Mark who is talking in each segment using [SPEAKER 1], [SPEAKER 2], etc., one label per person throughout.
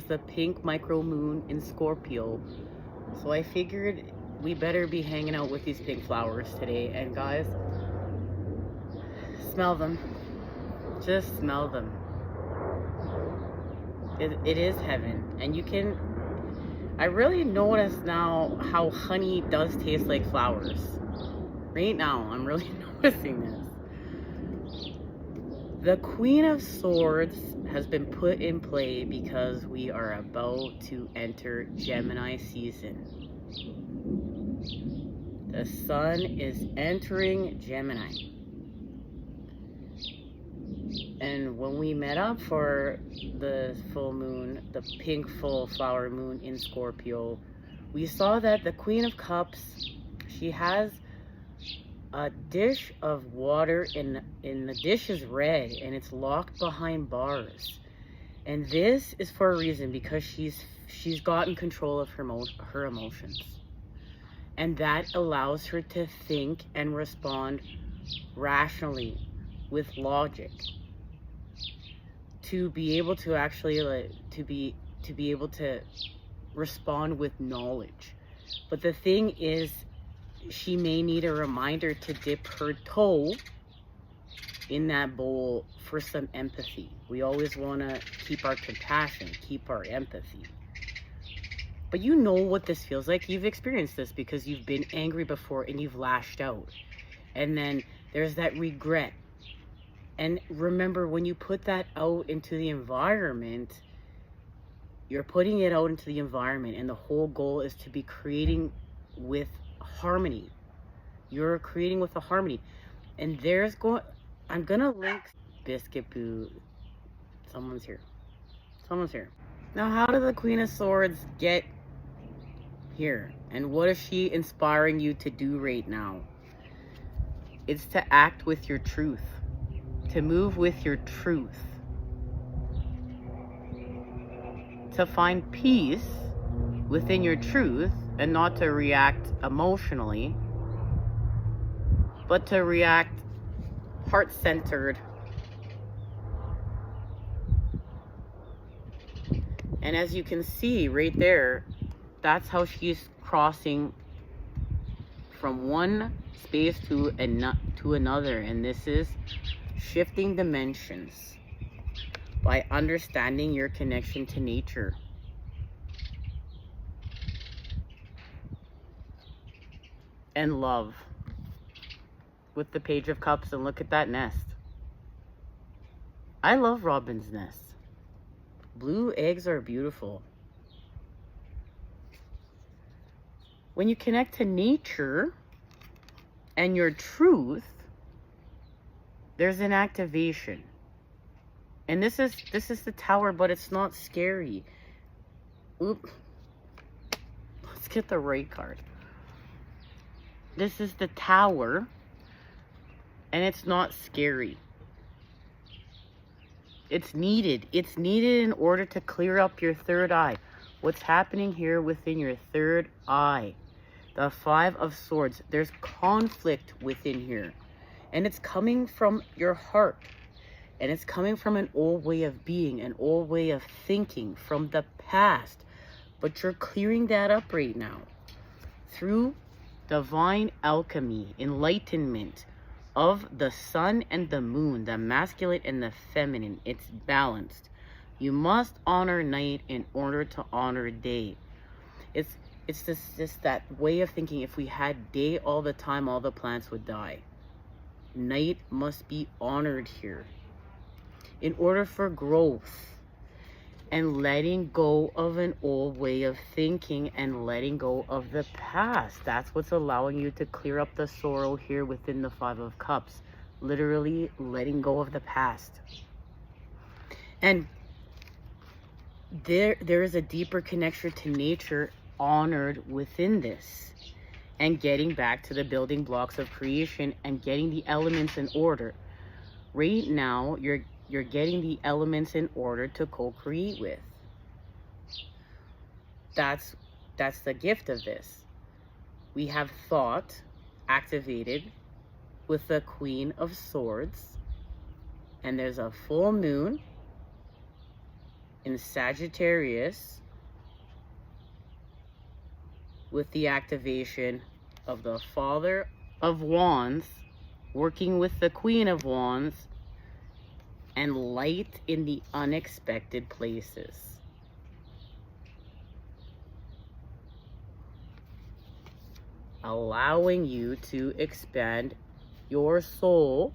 [SPEAKER 1] the pink micro moon in Scorpio. So I figured we better be hanging out with these pink flowers today. And guys, smell them. Just smell them. It is heaven. And you can, I really notice now how honey does taste like flowers. Right now, I'm really noticing this. The Queen of Swords has been put in play because we are about to enter Gemini season. The sun is entering Gemini. And when we met up for the full moon, the pink full flower moon in Scorpio, we saw that the Queen of Cups, she has a dish of water, and the dish is red and it's locked behind bars. And this is for a reason, because she's gotten control of her emotions. And that allows her to think and respond rationally with logic. To be able to actually to be able to respond with knowledge. But the thing is, she may need a reminder to dip her toe in that bowl for some empathy. We always want to keep our compassion, keep our empathy. But you know what this feels like. You've experienced this because you've been angry before and you've lashed out. And then there's that regret. And remember, when you put that out into the environment, you're putting it out into the environment, and the whole goal is to be creating with harmony. You're creating with a harmony. And I'm gonna link Biscuit Boo. Someone's here. Now, how did the Queen of Swords get here? And what is she inspiring you to do right now? It's to act with your truth. To move with your truth. To find peace within your truth, and not to react emotionally, but to react heart-centered. And as you can see right there, that's how she's crossing from one space to another. And this is shifting dimensions by understanding your connection to nature. And love with the Page of Cups. And look at that nest. I love robin's nest. Blue eggs are beautiful. When you connect to nature and your truth, there's an activation. And this is the Tower, but it's not scary. Oop. Let's get the right card. This is the Tower, and it's not scary. It's needed. It's needed in order to clear up your third eye. What's happening here within your third eye? The Five of Swords. There's conflict within here. And it's coming from your heart. And it's coming from an old way of being, an old way of thinking from the past. But you're clearing that up right now. Through divine alchemy, enlightenment of the sun and the moon, the masculine and the feminine. It's balanced. You must honor night in order to honor day. It's just that way of thinking. If we had day all the time, all the plants would die. Night must be honored here in order for growth and letting go of an old way of thinking and letting go of the past. That's what's allowing you to clear up the sorrow here within the Five of Cups. Literally letting go of the past. And there is a deeper connection to nature honored within this, and getting back to the building blocks of creation and getting the elements in order. Right now, you're getting the elements in order to co-create with. That's the gift of this. We have thought activated with the Queen of Swords, and there's a full moon in Sagittarius with the activation of the Father of Wands working with the Queen of Wands, and light in the unexpected places. Allowing you to expand your soul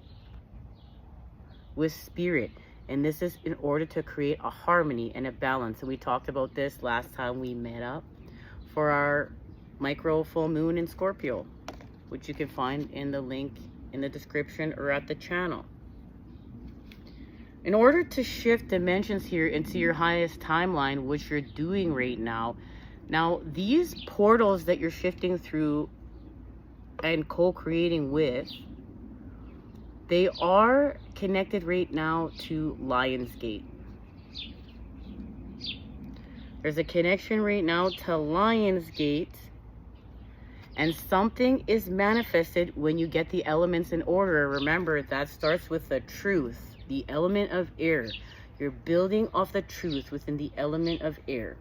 [SPEAKER 1] with spirit. And this is in order to create a harmony and a balance. And we talked about this last time we met up for our micro full moon in Scorpio, which you can find in the link in the description or at the channel. In order to shift dimensions here into your highest timeline, which you're doing right now, these portals that you're shifting through and co-creating with, they are connected right now to Lionsgate. There's a connection right now to Lionsgate, and something is manifested when you get the elements in order. Remember, that starts with the truth, the element of air. You're building off the truth within the element of air.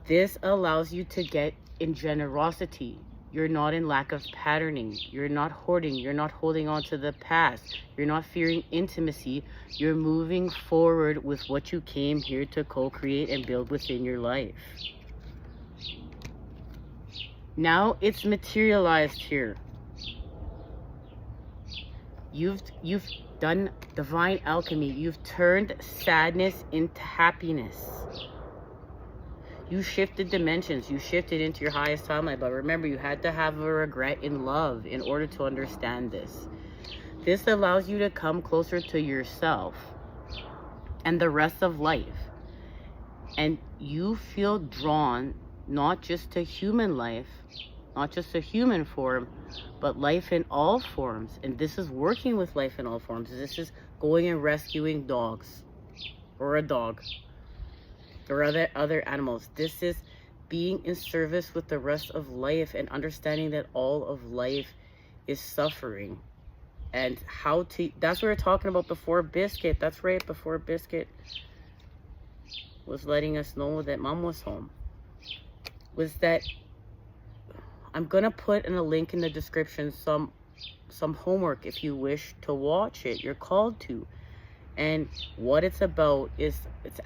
[SPEAKER 1] This allows you to get in generosity. You're not in lack of patterning. You're not hoarding. You're not holding on to the past. You're not fearing intimacy. You're moving forward with what you came here to co-create and build within your life. Now it's materialized here. You've done divine alchemy. You've turned sadness into happiness. You shifted dimensions. You shifted into your highest timeline. But remember, you had to have a regret in love in order to understand this. This allows you to come closer to yourself and the rest of life. And you feel drawn not just to human life, not just a human form, but life in all forms. And this is working with life in all forms. This is going and rescuing dogs, or a dog, or other animals. This is being in service with the rest of life and understanding that all of life is suffering. And how to, that's what we were talking about before Biscuit. That's right, before Biscuit was letting us know that Mom was home. Was that, I'm gonna put in a link in the description some homework if you wish to watch it. You're called to. And what it's about is, it's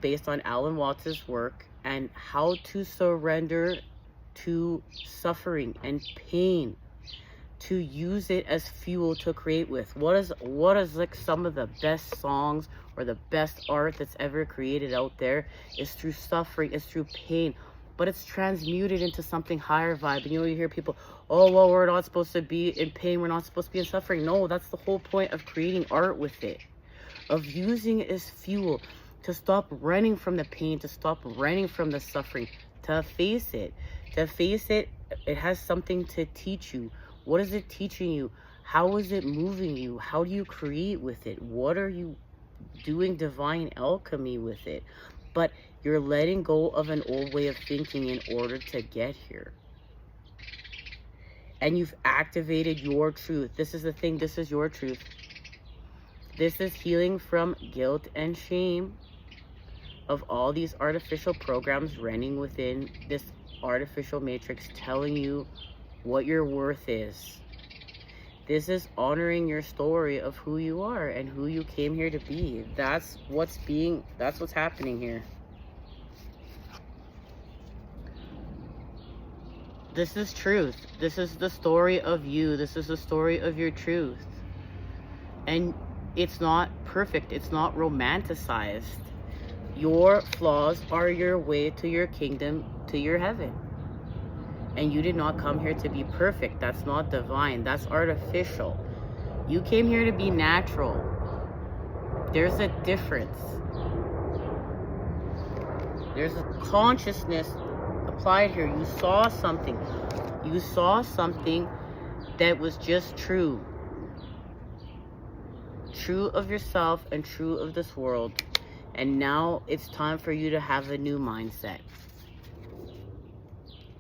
[SPEAKER 1] based on Alan Watts' work, and how to surrender to suffering and pain, to use it as fuel to create with. What is like some of the best songs or the best art that's ever created out there is through suffering, is through pain. But it's transmuted into something higher vibe. And you know, you hear people, oh, well, we're not supposed to be in pain. We're not supposed to be in suffering. No, that's the whole point of creating art with it. Of using it as fuel. To stop running from the pain. To stop running from the suffering. To face it. To face it, it has something to teach you. What is it teaching you? How is it moving you? How do you create with it? What are you doing divine alchemy with it? But you're letting go of an old way of thinking in order to get here. And you've activated your truth. This is the thing. This is your truth. This is healing from guilt and shame of all these artificial programs running within this artificial matrix, telling you what your worth is. This is honoring your story of who you are and who you came here to be. That's what's happening here. This is truth. This is the story of you. This is the story of your truth. And it's not perfect. It's not romanticized. Your flaws are your way to your kingdom, to your heaven. And you did not come here to be perfect. That's not divine. That's artificial. You came here to be natural. There's a difference. There's a consciousness applied here. You saw something. You saw something that was just true. True of yourself and true of this world. And now it's time for you to have a new mindset.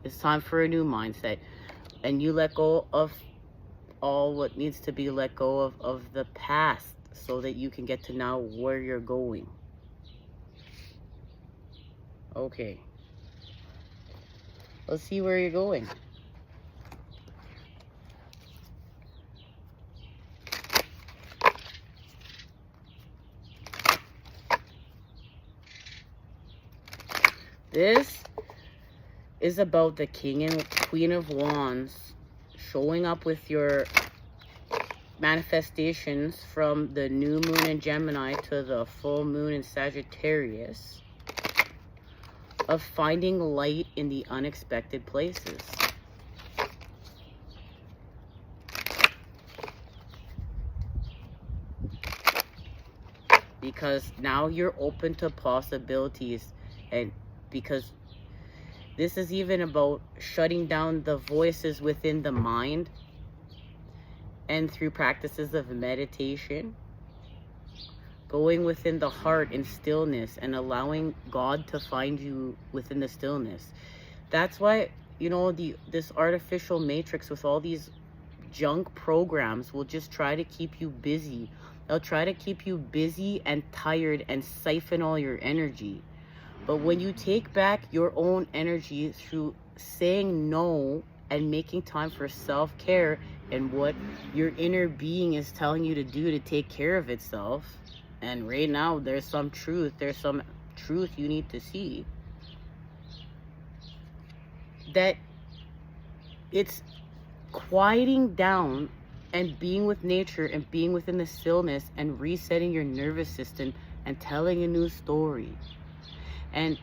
[SPEAKER 1] It's time for a new mindset. And you let go of all what needs to be let go of the past, so that you can get to now where you're going. Okay. Let's see where you're going. This is about the King and Queen of Wands showing up with your manifestations from the new moon in Gemini to the full moon in Sagittarius, of finding light in the unexpected places. Because now you're open to possibilities, and because this is even about shutting down the voices within the mind, and through practices of meditation, going within the heart in stillness and allowing God to find you within the stillness. That's why, you know, this artificial matrix with all these junk programs will just try to keep you busy. They'll try to keep you busy and tired and siphon all your energy. But when you take back your own energy through saying no and making time for self-care and what your inner being is telling you to do to take care of itself, and right now there's some truth you need to see, that it's quieting down and being with nature and being within the stillness and resetting your nervous system and telling a new story. And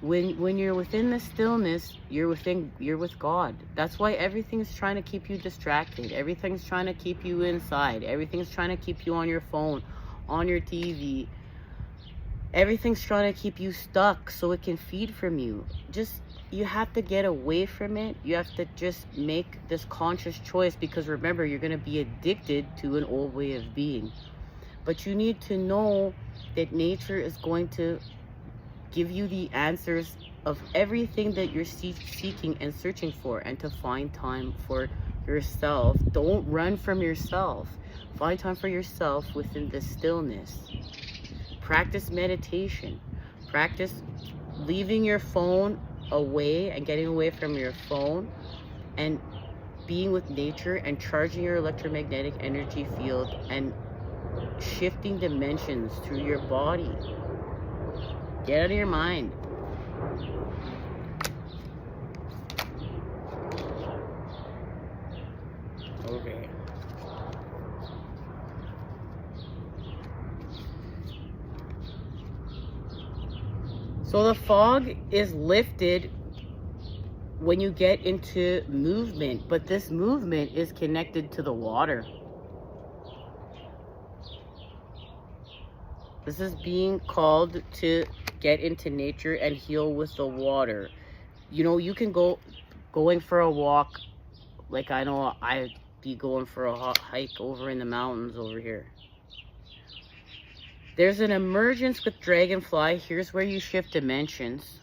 [SPEAKER 1] when you're within the stillness, you're with God. That's why everything's trying to keep you distracted. Everything's trying to keep you inside. Everything's trying to keep you on your phone, on your TV. Everything's trying to keep you stuck so it can feed from you. You have to get away from it. You have to just make this conscious choice, because remember, you're going to be addicted to an old way of being. But you need to know that nature is going to give you the answers of everything that you're seeking and searching for, and to find time for yourself. Don't run from yourself. Find time for yourself within the stillness. Practice meditation. Practice leaving your phone away and getting away from your phone and being with nature and charging your electromagnetic energy field and shifting dimensions through your body. Get out of your mind. Okay. So the fog is lifted when you get into movement, but this movement is connected to the water. This is being called to get into nature and heal with the water. You know, you can going for a walk, like I know I'd be going for a hike over in the mountains over here. There's an emergence with dragonfly. Here's where you shift dimensions.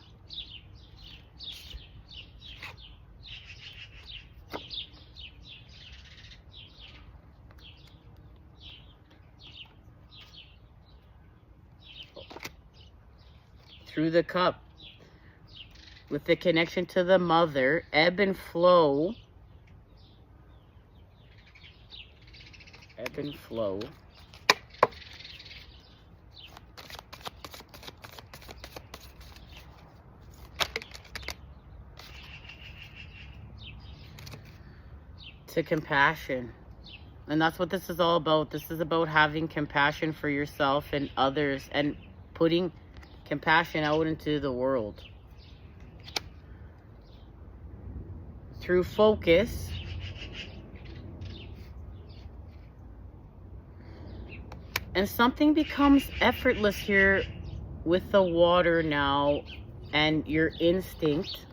[SPEAKER 1] Through the cup. With the connection to the mother, ebb and flow. Ebb and flow. To compassion. And that's what this is all about. This is about having compassion for yourself and others and putting compassion out into the world. Through focus. And something becomes effortless here with the water now and your instinct.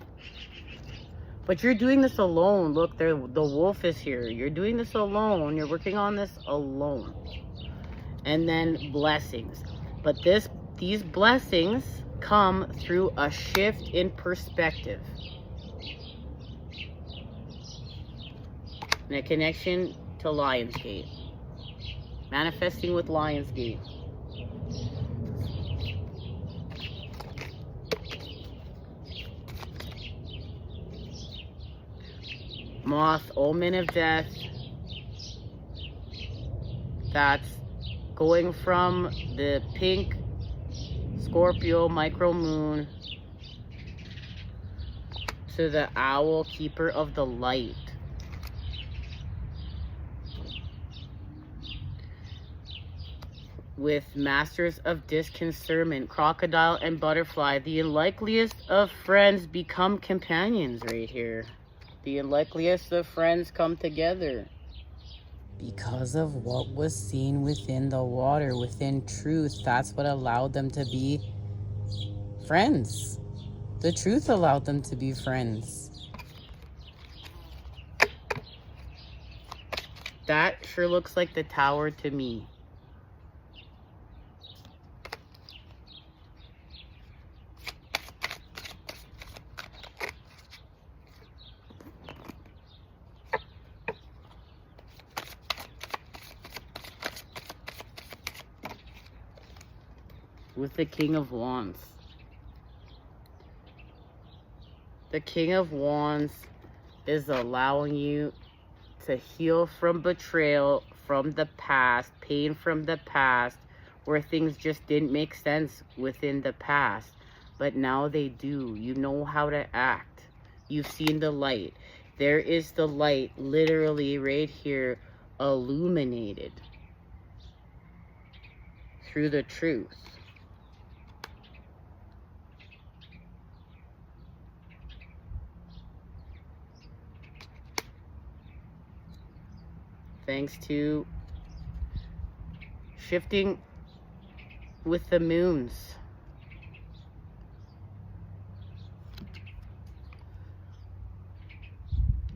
[SPEAKER 1] But you're doing this alone. Look, the wolf is here. You're doing this alone. You're working on this alone. And then blessings. But these blessings come through a shift in perspective. And a connection to Lionsgate. Manifesting with Lionsgate. Moth, omen of death. That's going from the pink Scorpio micro moon to the owl, keeper of the light. With masters of discernment, crocodile and butterfly, the unlikeliest of friends become companions right here. The unlikeliest of friends come together. Because of what was seen within the water, within truth, that's what allowed them to be friends. The truth allowed them to be friends. That sure looks like the tower to me. With the King of Wands. The King of Wands is allowing you to heal from betrayal from the past, pain from the past, where things just didn't make sense within the past. But now they do. You know how to act. You've seen the light. There is the light literally right here, illuminated through the truth. Thanks to shifting with the moons.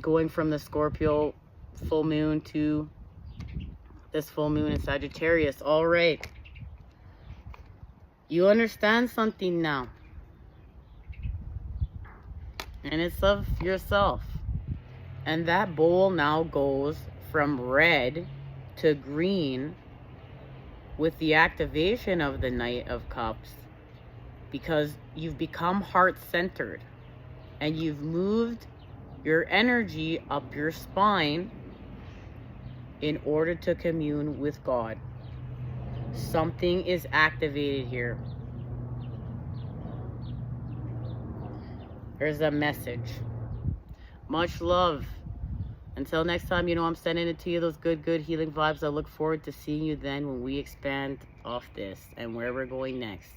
[SPEAKER 1] Going from the Scorpio full moon to this full moon in Sagittarius. All right. You understand something now. And it's of yourself. And that bowl now goes from red to green with the activation of the Knight of Cups, because you've become heart-centered and you've moved your energy up your spine in order to commune with God. Something is activated here. There's a message. Much love. Until next time, you know I'm sending it to you, those good healing vibes. I look forward to seeing you then when we expand off this and where we're going next.